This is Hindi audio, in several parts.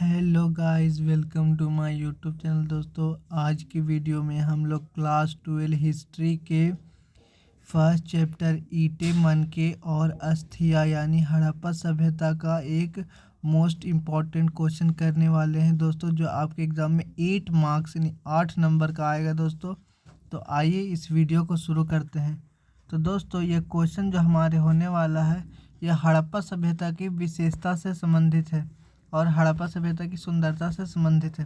Hello guys, welcome to my YouTube channel. दोस्तों, आज की वीडियो में हम लोग क्लास 12 हिस्ट्री के फर्स्ट चैप्टर ईंटें मनके और अस्थिया यानी हड़प्पा सभ्यता का एक मोस्ट इम्पॉर्टेंट क्वेश्चन करने वाले हैं दोस्तों, जो आपके एग्ज़ाम में 8 मार्क्स यानी 8 नंबर का आएगा दोस्तों। तो आइए इस वीडियो को शुरू करते हैं। तो दोस्तों, ये क्वेश्चन जो हमारे होने वाला है यह हड़प्पा सभ्यता की विशेषता से संबंधित है और हड़प्पा सभ्यता की सुंदरता से संबंधित है।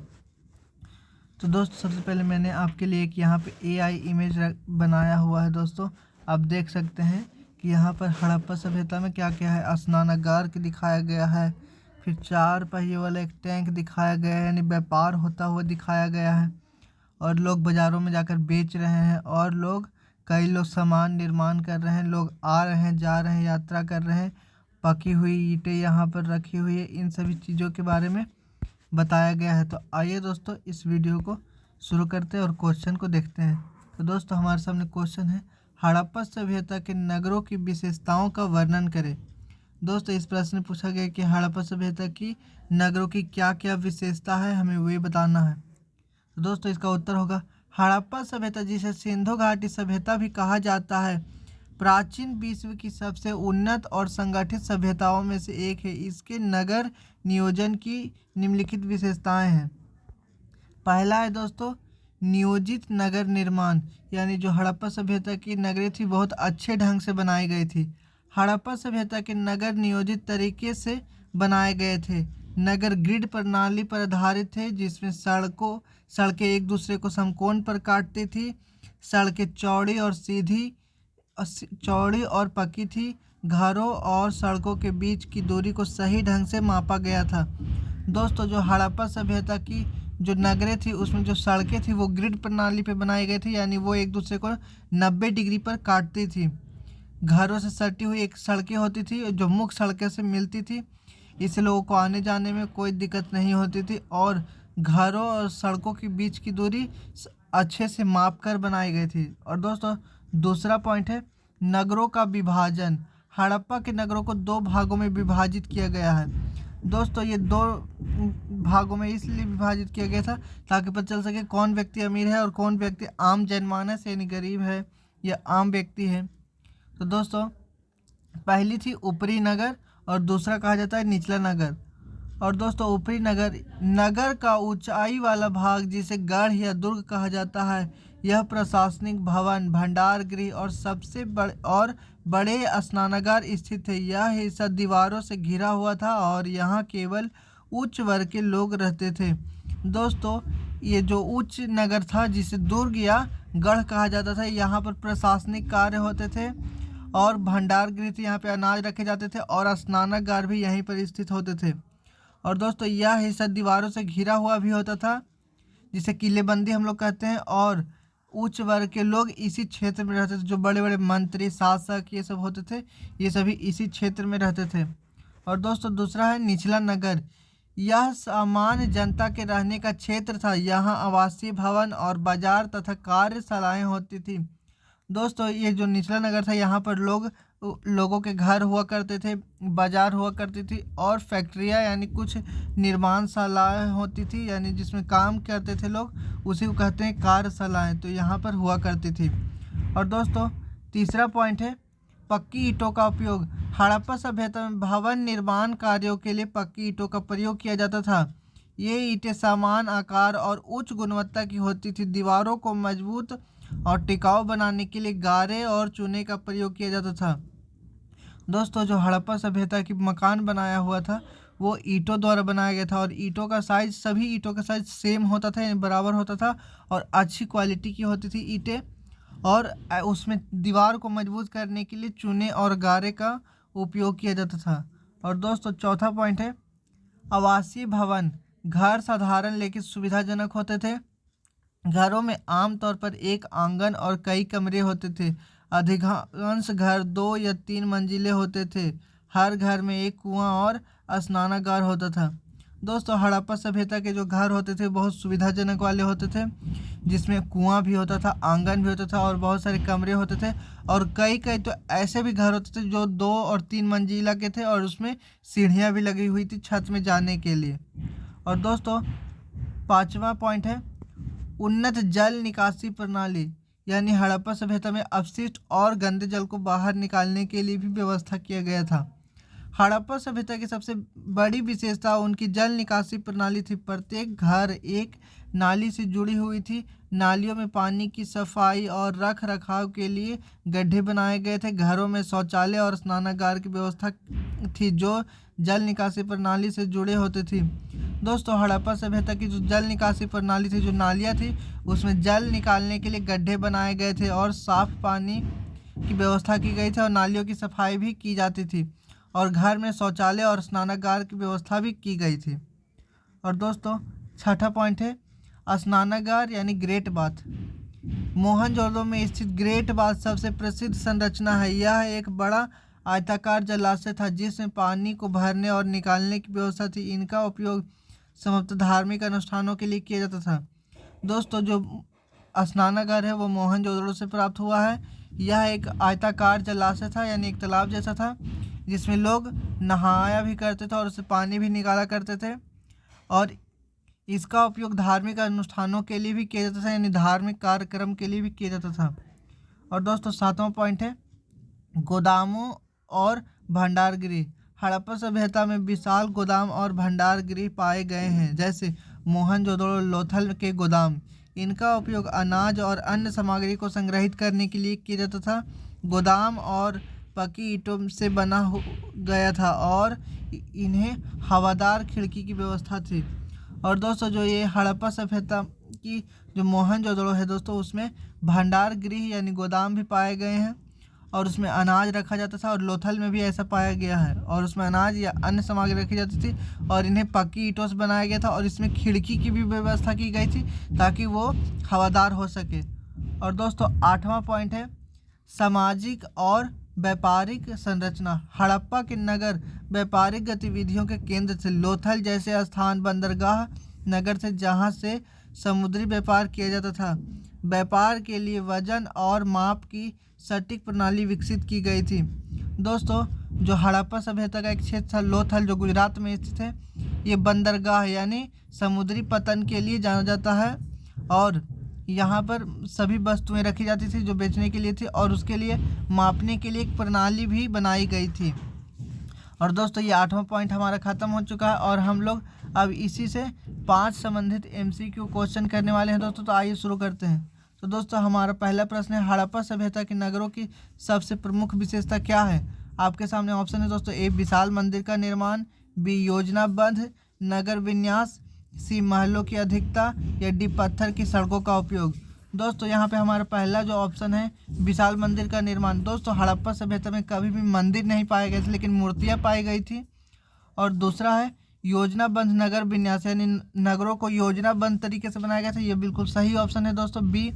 तो दोस्तों, सबसे पहले मैंने आपके लिए एक यहाँ पे AI इमेज बनाया हुआ है दोस्तों। आप देख सकते हैं कि यहाँ पर हड़प्पा सभ्यता में क्या क्या है। स्नानागार के दिखाया गया है, फिर 4 पहिए वाला एक टैंक दिखाया गया है यानी व्यापार होता हुआ दिखाया गया है, और लोग बाज़ारों में जाकर बेच रहे हैं, और कई लोग सामान निर्माण कर रहे हैं, लोग आ रहे हैं, जा रहे हैं, यात्रा कर रहे हैं। पकी हुई ईंटें यहाँ पर रखी हुई है। इन सभी चीज़ों के बारे में बताया गया है। तो आइए दोस्तों, इस वीडियो को शुरू करते हैं और क्वेश्चन को देखते हैं। तो दोस्तों, हमारे सामने क्वेश्चन है, हड़प्पा सभ्यता के नगरों की विशेषताओं का वर्णन करें। दोस्तों, इस प्रश्न में पूछा गया कि हड़प्पा सभ्यता की नगरों की क्या क्या विशेषता है, हमें वही बताना है। तो दोस्तों, इसका उत्तर होगा हड़प्पा सभ्यता, जिसे सिंधु घाटी सभ्यता भी कहा जाता है, प्राचीन विश्व की सबसे उन्नत और संगठित सभ्यताओं में से एक है। इसके नगर नियोजन की निम्नलिखित विशेषताएं हैं। पहला है दोस्तों, नियोजित नगर निर्माण, यानी जो हड़प्पा सभ्यता की नगरें थी बहुत अच्छे ढंग से बनाई गई थी। हड़प्पा सभ्यता के नगर नियोजित तरीके से बनाए गए थे। नगर ग्रिड प्रणाली पर आधारित थे, जिसमें सड़कें एक दूसरे को समकोण पर काटती थी। सड़कें चौड़ी और पक्की थी। घरों और सड़कों के बीच की दूरी को सही ढंग से मापा गया था। दोस्तों, जो हड़प्पा सभ्यता की जो नगरें थी उसमें जो सड़कें थी वो ग्रिड प्रणाली पे बनाई गई थी, यानी वो एक दूसरे को 90 डिग्री पर काटती थी। घरों से सटी हुई एक सड़कें होती थी जो मुख्य सड़कें से मिलती थी। इससे लोगों को आने जाने में कोई दिक्कत नहीं होती थी, और घरों और सड़कों के बीच की दूरी अच्छे से माप कर बनाई गई थी। और दोस्तों, दूसरा पॉइंट है नगरों का विभाजन। हड़प्पा के नगरों को 2 भागों में विभाजित किया गया है। दोस्तों, ये 2 भागों में इसलिए विभाजित किया गया था ताकि पता चल सके कौन व्यक्ति अमीर है और कौन व्यक्ति आम जनमानस यानी गरीब है या आम व्यक्ति है। तो दोस्तों, पहली थी ऊपरी नगर और दूसरा कहा जाता है निचला नगर। और दोस्तों, ऊपरी नगर का ऊंचाई वाला भाग, जिसे गढ़ या दुर्ग कहा जाता है, यह प्रशासनिक भवन, भंडार गृह और सबसे बड़े स्नानागार स्थित है। यह हिस्सा दीवारों से घिरा हुआ था और यहाँ केवल उच्च वर्ग के लोग रहते थे। दोस्तों, ये जो उच्च नगर था जिसे दुर्ग या गढ़ कहा जाता था, यहाँ पर प्रशासनिक कार्य होते थे और भंडार गृह थे, यहाँ पे अनाज रखे जाते थे, और स्नानागार भी यहीं पर स्थित होते थे। और दोस्तों, यह हिस्सा दीवारों से घिरा हुआ भी होता था, जिसे किलेबंदी हम लोग कहते हैं, और उच्च वर्ग के लोग इसी क्षेत्र में रहते थे। जो बड़े बड़े मंत्री, शासक ये सब होते थे, ये सभी इसी क्षेत्र में रहते थे। और दोस्तों, दूसरा है निचला नगर। यह सामान्य जनता के रहने का क्षेत्र था। यहाँ आवासीय भवन और बाजार तथा कार्यशालाएं होती थी। दोस्तों, ये जो निचला नगर था यहाँ पर लोगों के घर हुआ करते थे, बाजार हुआ करती थी, और फैक्ट्रियाँ यानी कुछ निर्माणशालाएँ होती थी, यानी जिसमें काम करते थे लोग, उसी को कहते हैं कार्यशालाएँ। तो यहाँ पर हुआ करती थी। और दोस्तों, तीसरा पॉइंट है पक्की ईंटों का उपयोग। हड़प्पा सभ्यता में भवन निर्माण कार्यों के लिए पक्की ईंटों का प्रयोग किया जाता था। ये ईंटें समान आकार और उच्च गुणवत्ता की होती थी। दीवारों को मजबूत और टिकाऊ बनाने के लिए गारे और चूने का प्रयोग किया जाता था। दोस्तों, जो हड़प्पा सभ्यता की मकान बनाया हुआ था वो ईंटों द्वारा बनाया गया था, और ईंटों का साइज, सभी ईंटों का साइज सेम होता था यानी बराबर होता था, और अच्छी क्वालिटी की होती थी ईंटें, और उसमें दीवार को मजबूत करने के लिए चूने और गारे का उपयोग किया जाता था। और दोस्तों, चौथा पॉइंट है आवासीय भवन। घर साधारण लेकिन सुविधाजनक होते थे। घरों में आमतौर पर एक आंगन और कई कमरे होते थे। अधिकांश घर 2 या 3 मंजिले होते थे। हर घर में एक कुआं और स्नानागार होता था। दोस्तों, हड़प्पा सभ्यता के जो घर होते थे बहुत सुविधाजनक वाले होते थे, जिसमें कुआं भी होता था, आंगन भी होता था, और बहुत सारे कमरे होते थे। और कई कई तो ऐसे भी घर होते थे जो 2 और 3 मंजिला के थे, और उसमें सीढ़ियाँ भी लगी हुई थी छत में जाने के लिए। और दोस्तों 5वां पॉइंट है उन्नत जल निकासी प्रणाली, यानी हड़प्पा सभ्यता में अपशिष्ट और गंदे जल को बाहर निकालने के लिए भी व्यवस्था किया गया था। हड़प्पा सभ्यता की सबसे बड़ी विशेषता उनकी जल निकासी प्रणाली थी। प्रत्येक घर एक नाली से जुड़ी हुई थी। नालियों में पानी की सफाई और रख रखाव के लिए गड्ढे बनाए गए थे। घरों में शौचालय और स्नानागार की व्यवस्था थी जो जल निकासी प्रणाली से जुड़े होते थी। दोस्तों हड़प्पा सभ्यता की जो जल निकासी प्रणाली थी, जो नालियाँ थी, उसमें जल निकालने के लिए गड्ढे बनाए गए थे और साफ पानी की व्यवस्था की गई थी और नालियों की सफाई भी की जाती थी और घर में शौचालय और स्नानागार की व्यवस्था भी की गई थी। और दोस्तों 6ठा पॉइंट है स्नानागार यानी ग्रेट बाथ। मोहनजोदड़ो में स्थित ग्रेट बाथ सबसे प्रसिद्ध संरचना है। यह एक बड़ा आयताकार जलाशय था जिसमें पानी को भरने और निकालने की व्यवस्था थी। इनका उपयोग संभवतः धार्मिक अनुष्ठानों के लिए किया जाता था। दोस्तों जो स्नानागार है वो मोहनजोदड़ो से प्राप्त हुआ है। यह एक आयताकार जलाशय था, यानी एक तालाब जैसा था, जिसमें लोग नहाया भी करते थे और उससे पानी भी निकाला करते थे और इसका उपयोग धार्मिक अनुष्ठानों के लिए भी किया जाता था, यानी धार्मिक कार्यक्रम के लिए भी किया जाता था। और दोस्तों 7वां पॉइंट है गोदामों और भंडारगृह। हड़प्पा सभ्यता में विशाल गोदाम और भंडारगृह पाए गए हैं, जैसे मोहनजोदड़ो लोथल के गोदाम। इनका उपयोग अनाज और अन्य सामग्री को संग्रहित करने के लिए किया जाता था। गोदाम और पक्की ईंटों से बना गया था और इन्हें हवादार खिड़की की व्यवस्था थी। और दोस्तों जो ये हड़प्पा सभ्यता की जो मोहनजोदड़ो है दोस्तों, उसमें भंडार गृह यानी गोदाम भी पाए गए हैं और उसमें अनाज रखा जाता था। और लोथल में भी ऐसा पाया गया है और उसमें अनाज या अन्य सामग्री रखी जाती थी और इन्हें पक्की ईंटों से बनाया गया था और इसमें खिड़की की भी व्यवस्था की गई थी ताकि वो हवादार हो सके। और दोस्तों 8वां पॉइंट है सामाजिक और व्यापारिक संरचना। हड़प्पा के नगर व्यापारिक गतिविधियों के केंद्र थे। लोथल जैसे स्थान बंदरगाह नगर थे जहां से समुद्री व्यापार किया जाता था। व्यापार के लिए वजन और माप की सटीक प्रणाली विकसित की गई थी। दोस्तों जो हड़प्पा सभ्यता का एक क्षेत्र था लोथल, जो गुजरात में स्थित है, ये बंदरगाह यानी समुद्री पतन के लिए जाना जाता है और यहाँ पर सभी वस्तुएं रखी जाती थी जो बेचने के लिए थी और उसके लिए मापने के लिए एक प्रणाली भी बनाई गई थी। और दोस्तों ये 8वां पॉइंट हमारा ख़त्म हो चुका है और हम लोग अब इसी से 5 संबंधित MCQ क्वेश्चन करने वाले हैं दोस्तों। तो आइए शुरू करते हैं। तो दोस्तों हमारा पहला प्रश्न है हड़प्पा सभ्यता के नगरों की सबसे प्रमुख विशेषता क्या है। आपके सामने ऑप्शन है दोस्तों ए विशाल मंदिर का निर्माण, बी योजनाबद्ध नगर विन्यास, सी महलों की अधिकता या डी पत्थर की सड़कों का उपयोग। दोस्तों यहाँ पे हमारा पहला जो ऑप्शन है विशाल मंदिर का निर्माण। दोस्तों हड़प्पा सभ्यता में कभी भी मंदिर नहीं पाए गए थे लेकिन मूर्तियाँ पाई गई थी। और दूसरा है योजनाबद्ध नगर विन्यास, यानी नगरों को योजनाबद्ध तरीके से बनाया गया था। ये बिल्कुल सही ऑप्शन है दोस्तों, बी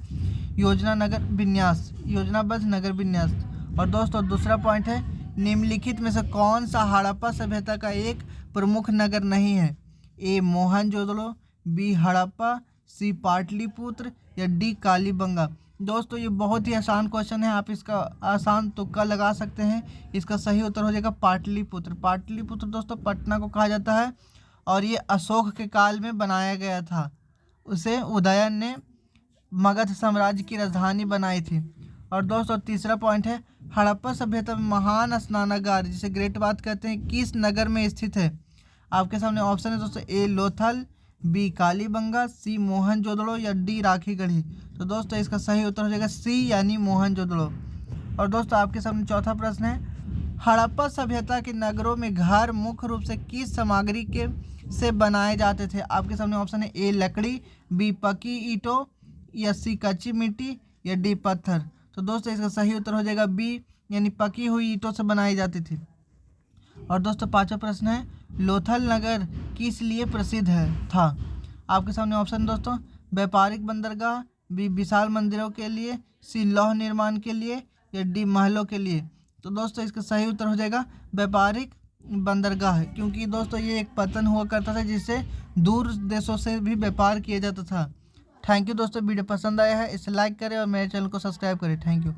योजनाबद्ध नगर विन्यास। और दोस्तों दूसरा पॉइंट है निम्नलिखित में से कौन सा हड़प्पा सभ्यता का एक प्रमुख नगर नहीं है। ए मोहनजोदड़ो, बी हड़प्पा, सी पाटलिपुत्र या डी कालीबंगा। दोस्तों ये बहुत ही आसान क्वेश्चन है, आप इसका आसान तुक्का लगा सकते हैं। इसका सही उत्तर हो जाएगा पाटलिपुत्र। पाटलिपुत्र दोस्तों पटना को कहा जाता है और ये अशोक के काल में बनाया गया था। उसे उदयन ने मगध साम्राज्य की राजधानी बनाई थी। और दोस्तों तीसरा पॉइंट है हड़प्पा सभ्यता में महान स्नानागार जिसे ग्रेट बाथ कहते हैं किस नगर में स्थित है। आपके सामने ऑप्शन है दोस्तों ए लोथल, बी कालीबंगा, सी मोहनजोदड़ो या डी राखीगढ़ी। तो दोस्तों इसका सही उत्तर हो जाएगा सी यानी मोहनजोदड़ो। और दोस्तों आपके सामने चौथा प्रश्न है हड़प्पा सभ्यता के नगरों में घर मुख्य रूप से किस सामग्री के से बनाए जाते थे। आपके सामने ऑप्शन है ए लकड़ी, बी पक्की ईंटों या सी कच्ची मिट्टी या डी पत्थर। तो दोस्तों इसका सही उत्तर हो जाएगा बी यानी पकी हुई ईंटों से बनाई जाती थी। और दोस्तों पांचवा प्रश्न है लोथल नगर किस लिए प्रसिद्ध था। आपके सामने ऑप्शन दोस्तों व्यापारिक बंदरगाह, बी विशाल मंदिरों के लिए, सी लौह निर्माण के लिए या डी महलों के लिए। तो दोस्तों इसका सही उत्तर हो जाएगा व्यापारिक बंदरगाह, क्योंकि दोस्तों ये एक पतन हुआ करता था जिससे दूर देशों से भी व्यापार किया जाता था। थैंक यू दोस्तों, वीडियो पसंद आया है इसे लाइक करें और मेरे चैनल को सब्सक्राइब करें। Thank you.